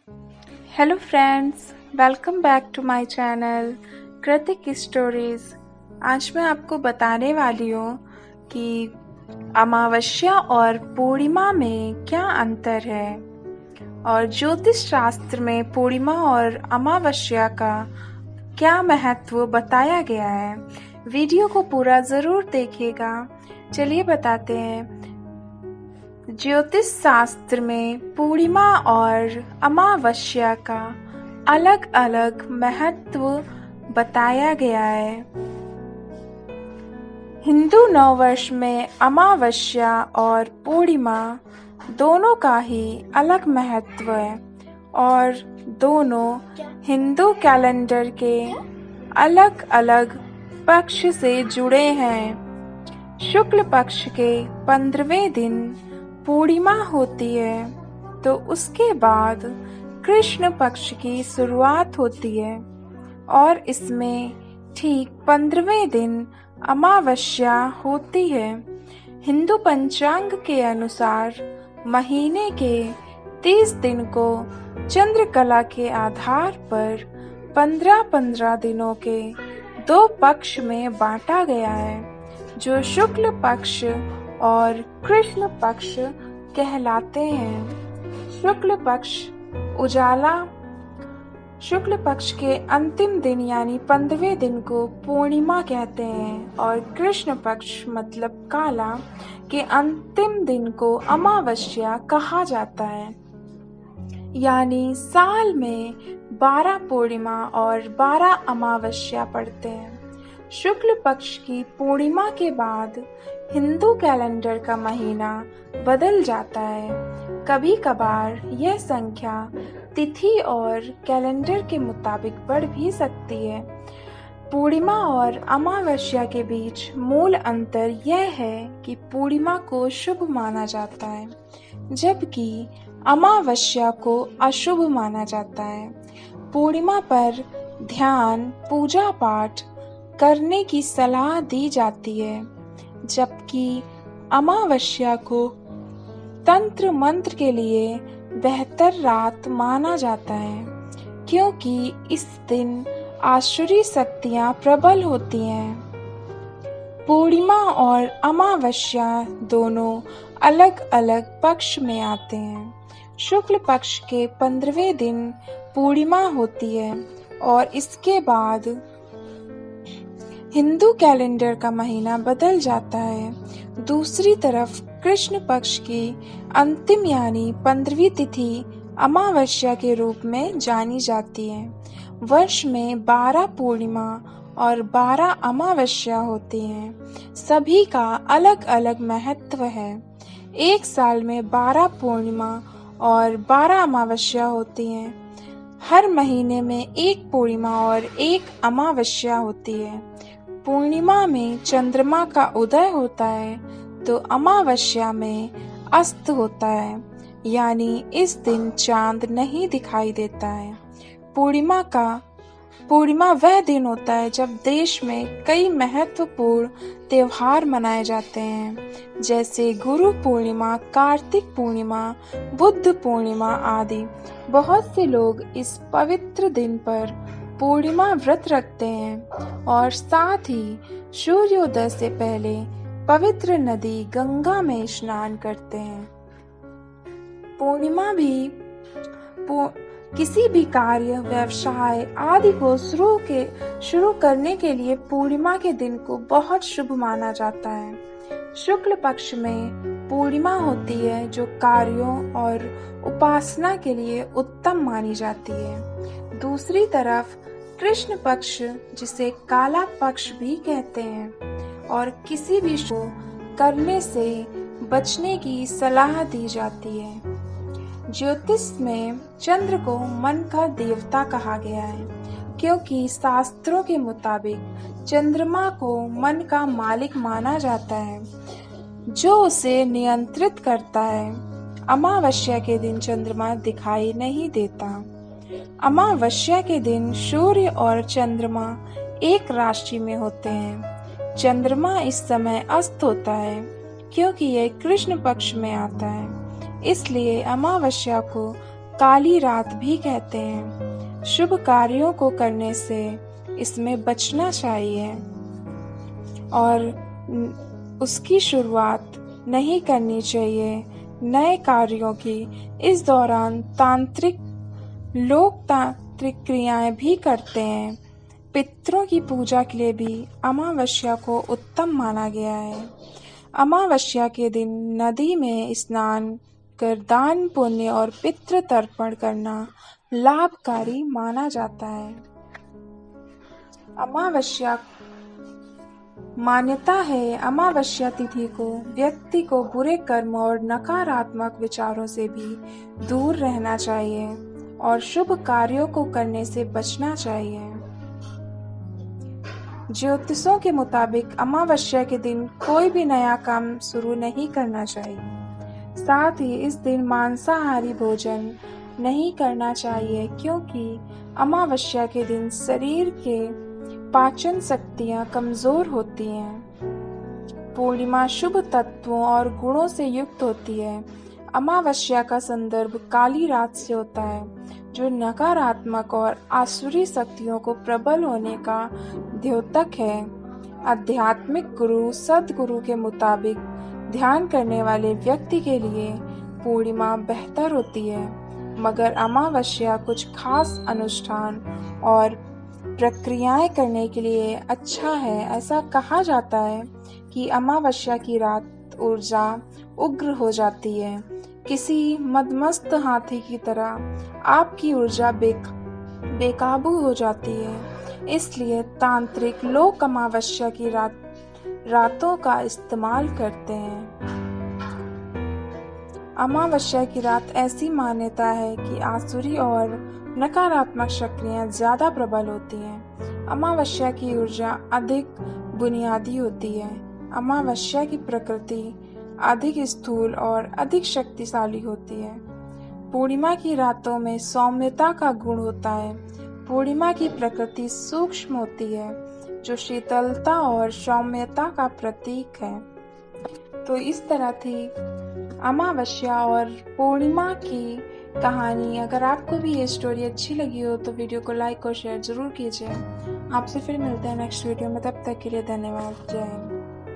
Hello friends, welcome back to my channel Kritik stories. आज मैं आपको बताने वाली हूँ कि अमावस्या और पूर्णिमा में क्या अंतर है और ज्योतिष शास्त्र में पूर्णिमा और अमावस्या का क्या महत्व बताया गया है। वीडियो को पूरा ज़रूर देखिएगा। चलिए बताते हैं। ज्योतिष शास्त्र में पूर्णिमा और अमावस्या का अलग अलग महत्व बताया गया है। हिंदू नववर्ष में अमावस्या और पूर्णिमा दोनों का ही अलग महत्व है और दोनों हिंदू कैलेंडर के अलग अलग पक्ष से जुड़े हैं। शुक्ल पक्ष के 15वें दिन पूर्णिमा होती है तो उसके बाद कृष्ण पक्ष की शुरुआत होती है और इसमें ठीक 15वें दिन अमावस्या होती है। हिंदू पंचांग के अनुसार महीने के 30 दिन को चंद्रकला के आधार पर 15-15 दिनों के 2 पक्ष में बांटा गया है, जो शुक्ल पक्ष और कृष्ण पक्ष कहलाते हैं। शुक्ल पक्ष उजाला, शुक्ल पक्ष के अंतिम दिन यानी 15वें दिन को पूर्णिमा कहते हैं और कृष्ण पक्ष मतलब काला के अंतिम दिन को अमावस्या कहा जाता है। यानी साल में 12 पूर्णिमा और 12 अमावस्या पड़ते हैं। शुक्ल पक्ष की पूर्णिमा के बाद हिंदू कैलेंडर का महीना बदल जाता है। कभी कभार यह संख्या तिथि और कैलेंडर के मुताबिक बढ़ भी सकती है। पूर्णिमा और अमावस्या के बीच मूल अंतर यह है कि पूर्णिमा को शुभ माना जाता है जबकि अमावस्या को अशुभ माना जाता है। पूर्णिमा पर ध्यान, पूजा पाठ करने की सलाह दी जाती है जबकि अमावस्या को तंत्र मंत्र के लिए बेहतर रात माना जाता है क्योंकि इस दिन आसुरी शक्तियां प्रबल होती हैं। पूर्णिमा और अमावस्या दोनों अलग अलग पक्ष में आते हैं। शुक्ल पक्ष के 15वें दिन पूर्णिमा होती है और इसके बाद हिंदू कैलेंडर का महीना बदल जाता है। दूसरी तरफ कृष्ण पक्ष की अंतिम यानी 15वीं तिथि अमावस्या के रूप में जानी जाती है। वर्ष में 12 पूर्णिमा और 12 अमावस्या होती हैं। सभी का अलग अलग महत्व है। एक साल में 12 पूर्णिमा और 12 अमावस्या होती हैं। हर महीने में एक पूर्णिमा और एक अमावस्या होती है। पूर्णिमा में चंद्रमा का उदय होता है तो अमावस्या में अस्त होता है, यानी इस दिन चांद नहीं दिखाई देता है। पूर्णिमा वह दिन होता है जब देश में कई महत्वपूर्ण त्योहार मनाए जाते हैं, जैसे गुरु पूर्णिमा, कार्तिक पूर्णिमा, बुद्ध पूर्णिमा आदि। बहुत से लोग इस पवित्र दिन पर पूर्णिमा व्रत रखते हैं और साथ ही सूर्योदय से पहले पवित्र नदी गंगा में स्नान करते हैं। पूर्णिमा भी किसी भी कार्य, व्यवसाय आदि को शुरू करने के लिए पूर्णिमा के दिन को बहुत शुभ माना जाता है। शुक्ल पक्ष में पूर्णिमा होती है जो कार्यों और उपासना के लिए उत्तम मानी जाती है। दूसरी तरफ कृष्ण पक्ष, जिसे काला पक्ष भी कहते हैं, और किसी भी को करने से बचने की सलाह दी जाती है। ज्योतिष में चंद्र को मन का देवता कहा गया है क्योंकि शास्त्रों के मुताबिक चंद्रमा को मन का मालिक माना जाता है जो उसे नियंत्रित करता है। अमावस्या के दिन चंद्रमा दिखाई नहीं देता। अमावस्या के दिन सूर्य और चंद्रमा एक राशि में होते हैं। चंद्रमा इस समय अस्त होता है क्योंकि यह कृष्ण पक्ष में आता है, इसलिए अमावस्या को काली रात भी कहते हैं। शुभ कार्यों को करने से इसमें बचना चाहिए और उसकी शुरुआत नहीं करनी चाहिए नए कार्यों की। इस दौरान लोकतांत्रिक क्रियाएं भी करते हैं। पितरों की पूजा के लिए भी अमावस्या को उत्तम माना गया है। अमावस्या के दिन नदी में स्नान कर दान पुण्य और पितृ तर्पण करना लाभकारी माना जाता है। अमावस्या मान्यता है, अमावस्या तिथि को व्यक्ति को बुरे कर्म और नकारात्मक विचारों से भी दूर रहना चाहिए और शुभ कार्यों को करने से बचना चाहिए। ज्योतिषों के मुताबिक अमावस्या के दिन कोई भी नया काम शुरू नहीं करना चाहिए। साथ ही इस दिन मांसाहारी भोजन नहीं करना चाहिए क्योंकि अमावस्या के दिन शरीर के पाचन शक्तियां कमजोर होती हैं। पूर्णिमा शुभ तत्वों और गुणों से युक्त होती है। अमावस्या का संदर्भ काली रात से होता है, जो नकारात्मक और आसुरी शक्तियों को प्रबल होने का द्योतक है। आध्यात्मिक गुरु सद्गुरु के मुताबिक ध्यान करने वाले व्यक्ति के लिए पूर्णिमा बेहतर होती है, मगर अमावस्या कुछ खास अनुष्ठान और प्रक्रियाएं करने के लिए अच्छा है। ऐसा कहा जाता है कि अमावस्या की रात ऊर्जा उग्र हो जाती है। किसी मदमस्त हाथी की तरह आपकी ऊर्जा बेकाबू हो जाती है। इसलिए तांत्रिक लोग अमावस्या की रातों का इस्तेमाल करते हैं। अमावस्या की रात ऐसी मान्यता है कि आसुरी और नकारात्मक शक्तियां ज्यादा प्रबल होती हैं। अमावस्या की ऊर्जा अधिक बुनियादी होती है। अमावस्या की प्रकृति अधिक स्थूल और अधिक शक्तिशाली होती है। पूर्णिमा की रातों में सौम्यता का गुण होता है। पूर्णिमा की प्रकृति सूक्ष्म होती है, जो शीतलता और सौम्यता का प्रतीक है। तो इस तरह थी अमावस्या और पूर्णिमा की कहानी। अगर आपको भी ये स्टोरी अच्छी लगी हो तो वीडियो को लाइक और शेयर जरूर कीजिए। आपसे फिर मिलते हैं नेक्स्ट वीडियो में, तब तक के लिए धन्यवाद। जय हिंद।